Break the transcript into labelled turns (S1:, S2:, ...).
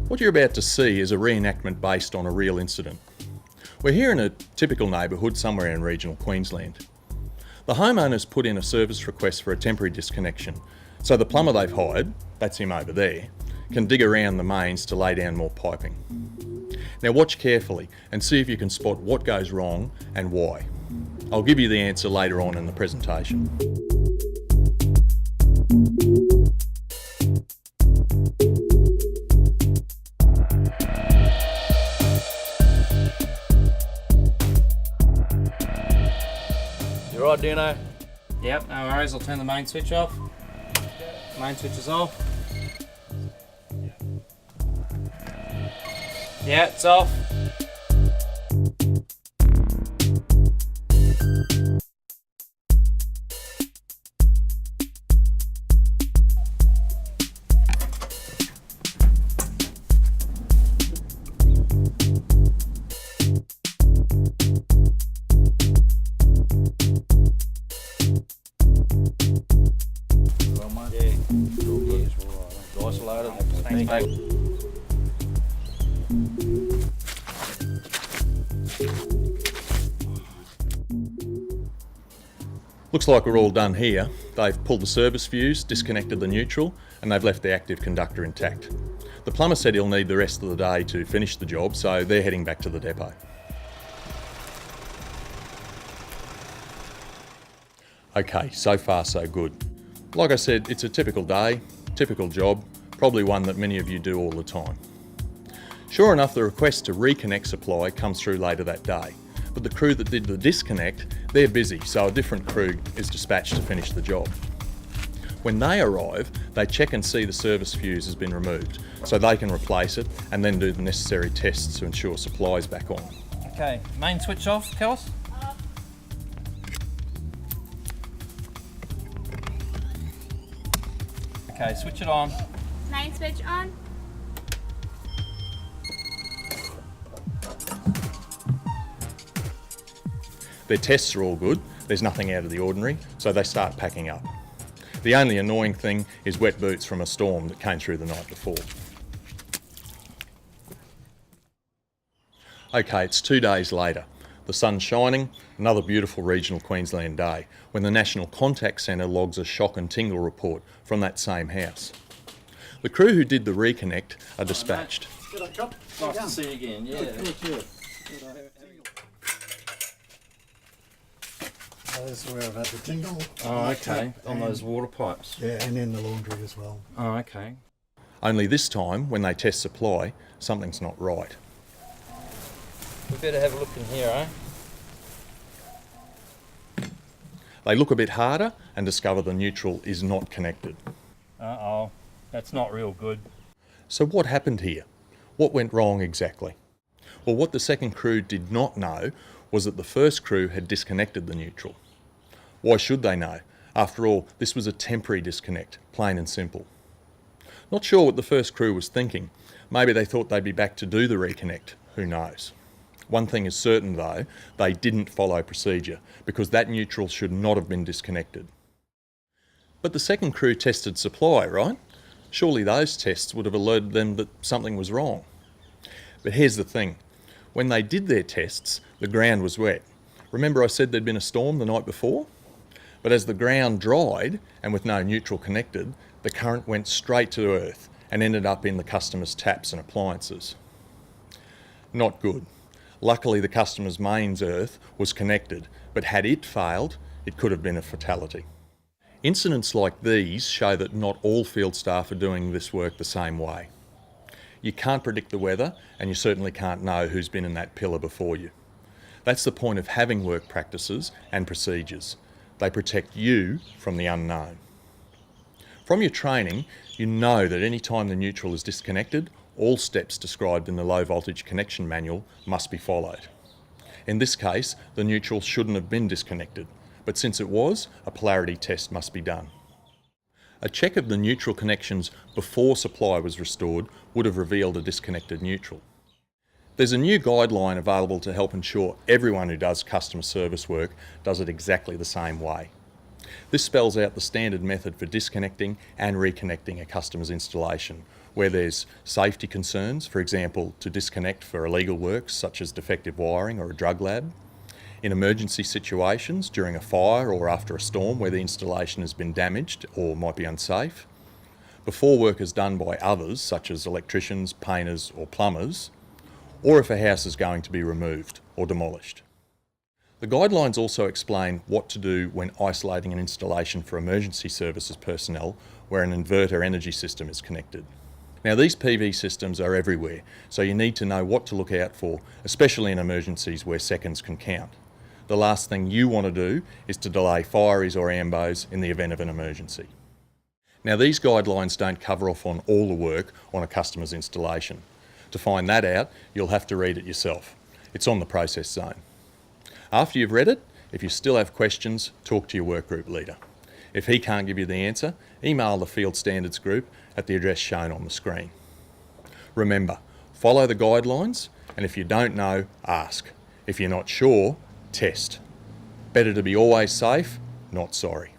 S1: What you're about to see is a reenactment based on a real incident. We're here in a typical neighbourhood somewhere in regional Queensland. The homeowners put in a service request for a temporary disconnection, so the plumber they've hired, that's him over there, can dig around the mains to lay down more piping. Now watch carefully and see if you can spot what goes wrong and why. I'll give you the answer later on in the presentation.
S2: You right, Dino?
S3: Yep, no worries, I'll turn the main switch off. Main switch is off. Yeah, it's off.
S2: Well, mate? Yeah. All good. Isolated.
S3: Thanks, mate.
S1: Looks like we're all done here. They've pulled the service fuse, disconnected the neutral, and they've left the active conductor intact. The plumber said he'll need the rest of the day to finish the job, so they're heading back to the depot. Okay, so far so good. Like I said, it's a typical day, typical job, probably one that many of you do all the time. Sure enough, the request to reconnect supply comes through later that day, but the crew that did the disconnect, they're busy, so a different crew is dispatched to finish the job. When they arrive, they check and see the service fuse has been removed, so they can replace it and then do the necessary tests to ensure supply is back on.
S3: Okay, main switch off, Kels? Okay, switch it on.
S4: Main switch on.
S1: Their tests are all good, there's nothing out of the ordinary, so they start packing up. The only annoying thing is wet boots from a storm that came through the night before. Okay, it's 2 days later. The sun's shining, another beautiful regional Queensland day, when the National Contact Centre logs a shock and tingle report from that same house. The crew who did the reconnect are dispatched.
S2: Nice to see you again, yeah.
S5: That's where I've had the tingle.
S3: Oh, okay, on those water pipes.
S5: Yeah, and in the laundry as well.
S3: Oh, okay.
S1: Only this time, when they test supply, something's not right.
S3: We better have a look in here, eh?
S1: They look a bit harder and discover the neutral is not connected.
S3: Uh-oh, that's not real good.
S1: So what happened here? What went wrong exactly? Well, what the second crew did not know was that the first crew had disconnected the neutral. Why should they know? After all, this was a temporary disconnect, plain and simple. Not sure what the first crew was thinking. Maybe they thought they'd be back to do the reconnect, who knows? One thing is certain though, they didn't follow procedure, because that neutral should not have been disconnected. But the second crew tested supply, right? Surely those tests would have alerted them that something was wrong. But here's the thing, when they did their tests, the ground was wet. Remember I said there'd been a storm the night before? But as the ground dried, and with no neutral connected, the current went straight to earth and ended up in the customer's taps and appliances. Not good. Luckily the customer's mains earth was connected, but had it failed, it could have been a fatality. Incidents like these show that not all field staff are doing this work the same way. You can't predict the weather, and you certainly can't know who's been in that pillar before you. That's the point of having work practices and procedures. They protect you from the unknown. From your training, you know that any time the neutral is disconnected, all steps described in the low voltage connection manual must be followed. In this case, the neutral shouldn't have been disconnected, but since it was, a polarity test must be done. A check of the neutral connections before supply was restored would have revealed a disconnected neutral. There's a new guideline available to help ensure everyone who does customer service work does it exactly the same way. This spells out the standard method for disconnecting and reconnecting a customer's installation, where there's safety concerns, for example, to disconnect for illegal works such as defective wiring or a drug lab, in emergency situations during a fire or after a storm where the installation has been damaged or might be unsafe, before work is done by others such as electricians, painters or plumbers, or if a house is going to be removed or demolished. The guidelines also explain what to do when isolating an installation for emergency services personnel where an inverter energy system is connected. Now, these PV systems are everywhere, so you need to know what to look out for, especially in emergencies where seconds can count. The last thing you want to do is to delay fireys or ambos in the event of an emergency. Now, these guidelines don't cover off on all the work on a customer's installation. To find that out, you'll have to read it yourself. It's on the process zone. After you've read it, if you still have questions, talk to your workgroup leader. If he can't give you the answer, email the Field Standards group at the address shown on the screen. Remember, follow the guidelines, and if you don't know, ask. If you're not sure, test. Better to be always safe, not sorry.